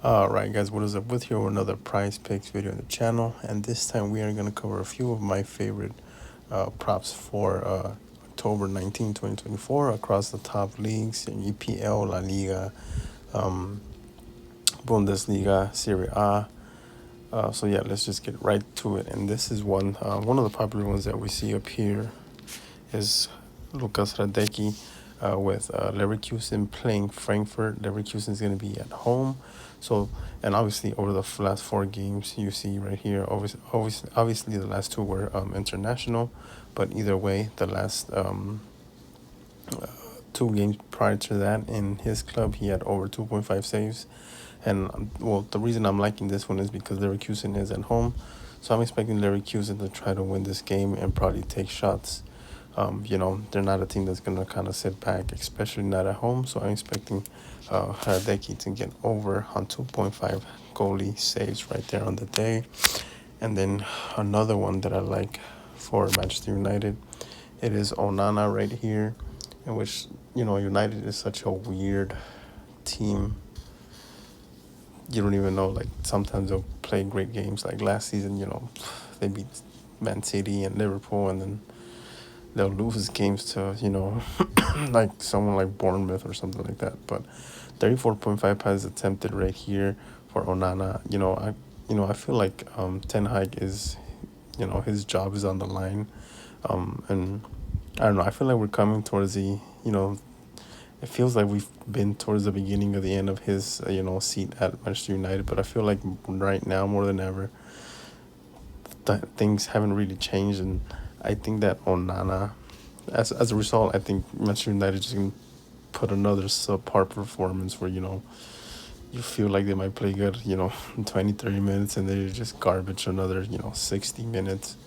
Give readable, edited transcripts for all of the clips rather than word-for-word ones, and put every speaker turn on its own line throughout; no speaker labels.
Alright guys, what is up with you? Another prize picks video on the channel, and this time we are going to cover a few of my favorite props for October 19, 2024 across the top leagues in EPL, La Liga, um, Bundesliga, Serie A. So yeah, let's just get right to it. And this is one of the popular ones that we see up here is Lucas Radecki with Leverkusen playing Frankfurt. Leverkusen is going to be at home. So, and obviously over the last four games, you see right here, obviously the last two were international, but either way, the last two games prior to that in his club, he had over 2.5 saves. And well, the reason I'm liking this one is because Leverkusen is at home. So I'm expecting Leverkusen to try to win this game and probably take shots. They're not a team that's going to kind of sit back, especially not at home. So I'm expecting Hradecki to get over on 2.5 goalie saves right there on the day. And then another one that I like for Manchester United, it is Onana right here, in which, United is such a weird team. You don't even know, like, sometimes they'll play great games. Like last season, they beat Man City and Liverpool, and then they'll lose games to, like someone like Bournemouth or something like that. But 34.5 passes attempted right here for Onana. I feel like Ten Hag is, his job is on the line. And I don't know, I feel like we're coming towards it feels like we've been towards the beginning of the end of his, seat at Manchester United. But I feel like right now, more than ever, things haven't really changed. And I think that Onana, as a result, I think Manchester United just going to put another subpar performance where, you feel like they might play good, 20, 30 minutes, and they're just garbage another, 60 minutes.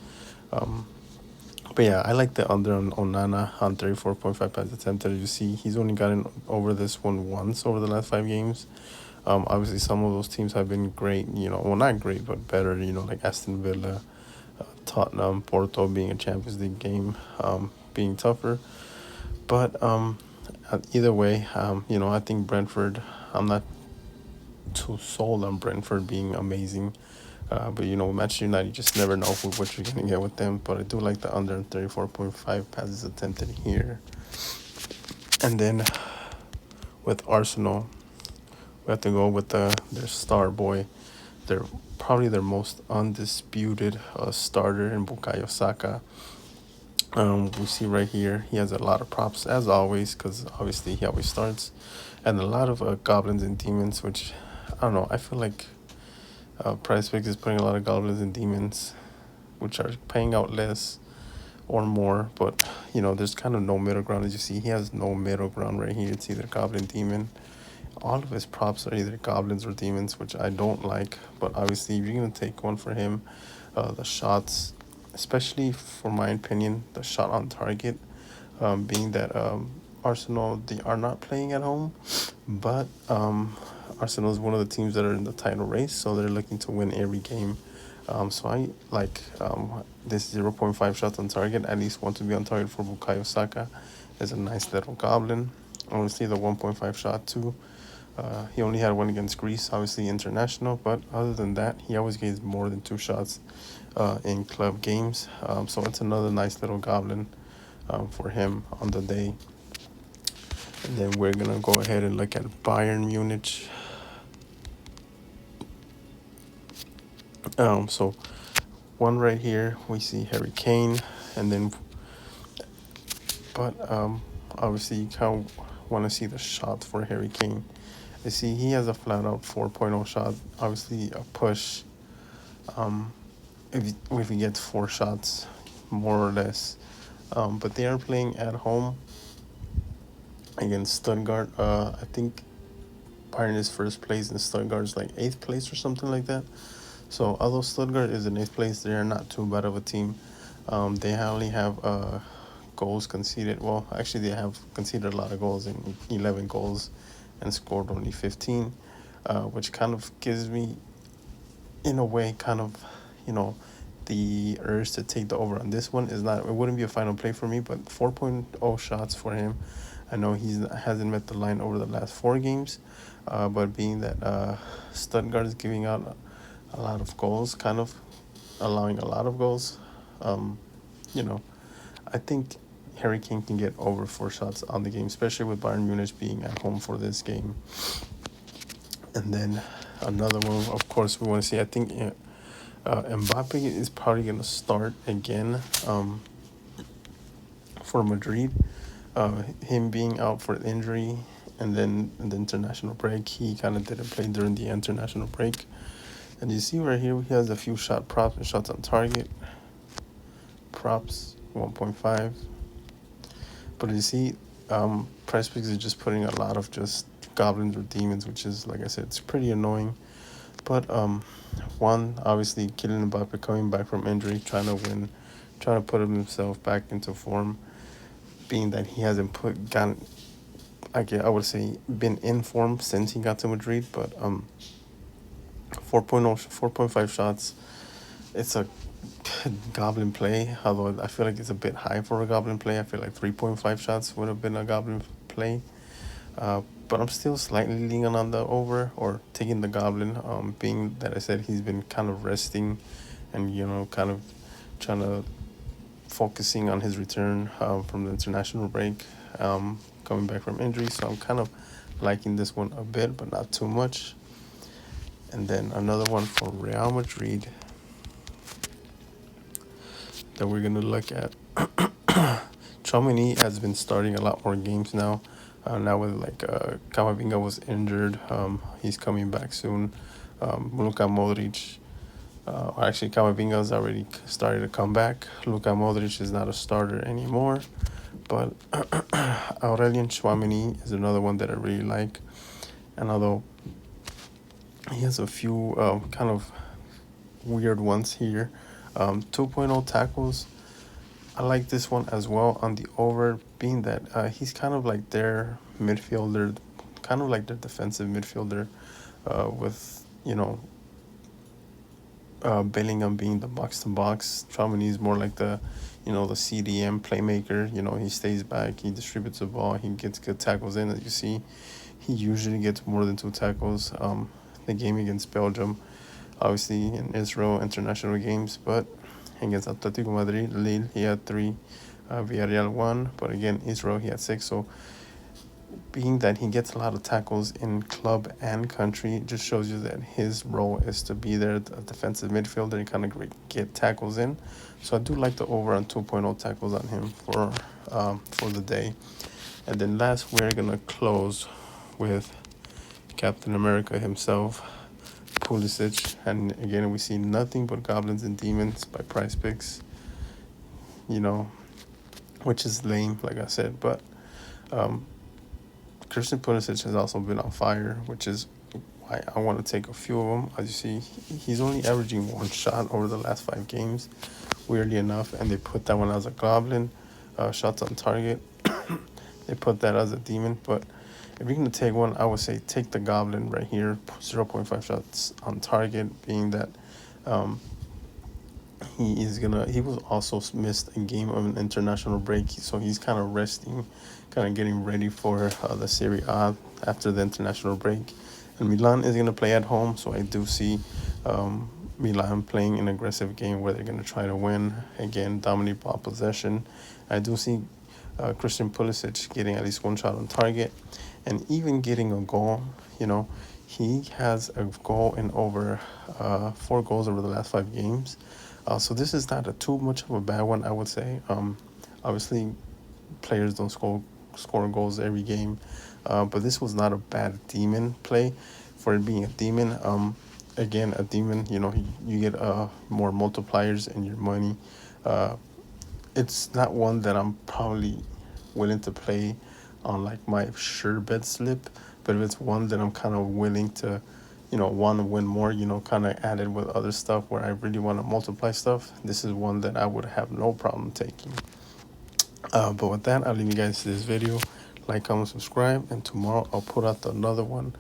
But yeah, I like the under on Onana on 34.5 passes attempted. You see, he's only gotten over this one once over the last 5 games. Obviously, some of those teams have been great, well, not great, but better, like Aston Villa, Tottenham, Porto being a Champions League game, being tougher. But either way, I think Brentford, I'm not too sold on Brentford being amazing. But with Manchester United, you just never know what you're going to get with them. But I do like the under 34.5 passes attempted here. And then with Arsenal, we have to go with their star boy. They're probably their most undisputed starter in Bukayo Saka. We see right here, he has a lot of props, as always, because obviously he always starts. And a lot of goblins and demons, which, I don't know, I feel like PrizePicks is putting a lot of goblins and demons, which are paying out less or more. But, there's kind of no middle ground. As you see, he has no middle ground right here. It's either goblin, demon. All of his props are either goblins or demons, which I don't like. But obviously, if you're going to take one for him, the shots, especially for my opinion, the shot on target, being that Arsenal, they are not playing at home, but Arsenal is one of the teams that are in the title race, so they're looking to win every game. So I like this 0.5 shots on target, at least one to be on target for Bukayo Saka. Is a nice little goblin. Obviously, the 1.5 shot too. He only had one against Greece, obviously international, but other than that, he always gets more than 2 shots in club games. So it's another nice little goblin for him on the day. And then we're going to go ahead and look at Bayern Munich. So one right here, we see Harry Kane, and then, but obviously you kind of want to see the shot for Harry Kane. I see he has a flat out 4.0 shot, obviously a push. If he gets 4 shots, more or less. But they are playing at home against Stuttgart. I think Bayern is first place and Stuttgart is like 8th place or something like that. So although Stuttgart is in 8th place, they are not too bad of a team. They only have goals conceded. Well, actually, they have conceded a lot of goals, in 11 goals, and scored only 15, which kind of gives me, in a way, kind of, the urge to take the over on this one. Is not, it wouldn't be a final play for me, but 4.0 shots for him. I know he hasn't met the line over the last 4 games, but being that Stuttgart is giving out a lot of goals, kind of allowing a lot of goals, um, you know, I think Harry Kane can get over 4 shots on the game, especially with Bayern Munich being at home for this game. And then another one, of course, we want to see. I think Mbappe is probably going to start again for Madrid. Him being out for injury, and then in the international break, he kind of didn't play during the international break. And you see right here, he has a few shot props and shots on target. Props 1.5. But you see, PrizePicks is just putting a lot of just goblins or demons, which is, like I said, it's pretty annoying. But one, obviously, Kylian Mbappe coming back from injury, trying to win, trying to put himself back into form. Being that he hasn't I would say, been in form since he got to Madrid. But 4.5 shots, it's a goblin play, although I feel like it's a bit high for a goblin play. I feel like 3.5 shots would have been a goblin play. But I'm still slightly leaning on the over or taking the goblin, being that I said he's been kind of resting and, kind of trying to focusing on his return from the international break, coming back from injury. So I'm kind of liking this one a bit, but not too much. And then another one for Real Madrid that we're going to look at. Chomini has been starting a lot more games now. Now with Camavinga was injured, he's coming back soon. Luka Modric, actually Camavinga's already started to come back. Luka Modric is not a starter anymore, but Aurelien Chouameni is another one that I really like. And although he has a few kind of weird ones here, 2.0 tackles, I like this one as well on the over, being that he's kind of like their midfielder, kind of like their defensive midfielder, with, Bellingham being the box to box. Chouameni is more like the CDM playmaker. He stays back, he distributes the ball, he gets good tackles in. As you see, he usually gets more than 2 tackles. The game against Belgium, obviously in Israel international games, but against Atletico Madrid, Lille, he had 3. Villarreal 1, but again, Israel, he had 6. So being that he gets a lot of tackles in club and country, it just shows you that his role is to be there, a defensive midfielder, and kind of get tackles in. So I do like the over on 2.0 tackles on him for the day. And then last, we're going to close with Captain America himself, Pulisic. And again, we see nothing but goblins and demons by PrizePicks, which is lame, like I said. But Christian Pulisic has also been on fire, which is why I want to take a few of them. As you see, he's only averaging 1 shot over the last 5 games, weirdly enough, and they put that one as a goblin, shots on target. They put that as a demon, but if you're going to take one, I would say take the goblin right here, 0.5 shots on target, being that he was also missed a game of an international break, so he's kind of resting, kind of getting ready for the Serie A after the international break. And Milan is going to play at home, so I do see Milan playing an aggressive game where they're going to try to win, again, dominate ball possession. I do see Christian Pulisic getting at least 1 shot on target, and even getting a goal. He has a goal in over 4 goals over the last 5 games. So this is not too much of a bad one, I would say. Obviously, players don't score goals every game, but this was not a bad demon play for it being a demon. Again, a demon, you get more multipliers in your money. It's not one that I'm probably willing to play on like my sure bet slip, but if it's one that I'm kind of willing to want to win more, kind of add it with other stuff where I really want to multiply stuff, this is one that I would have no problem taking. But with that, I'll leave you guys to this video. Like, comment, subscribe, and tomorrow I'll put out another one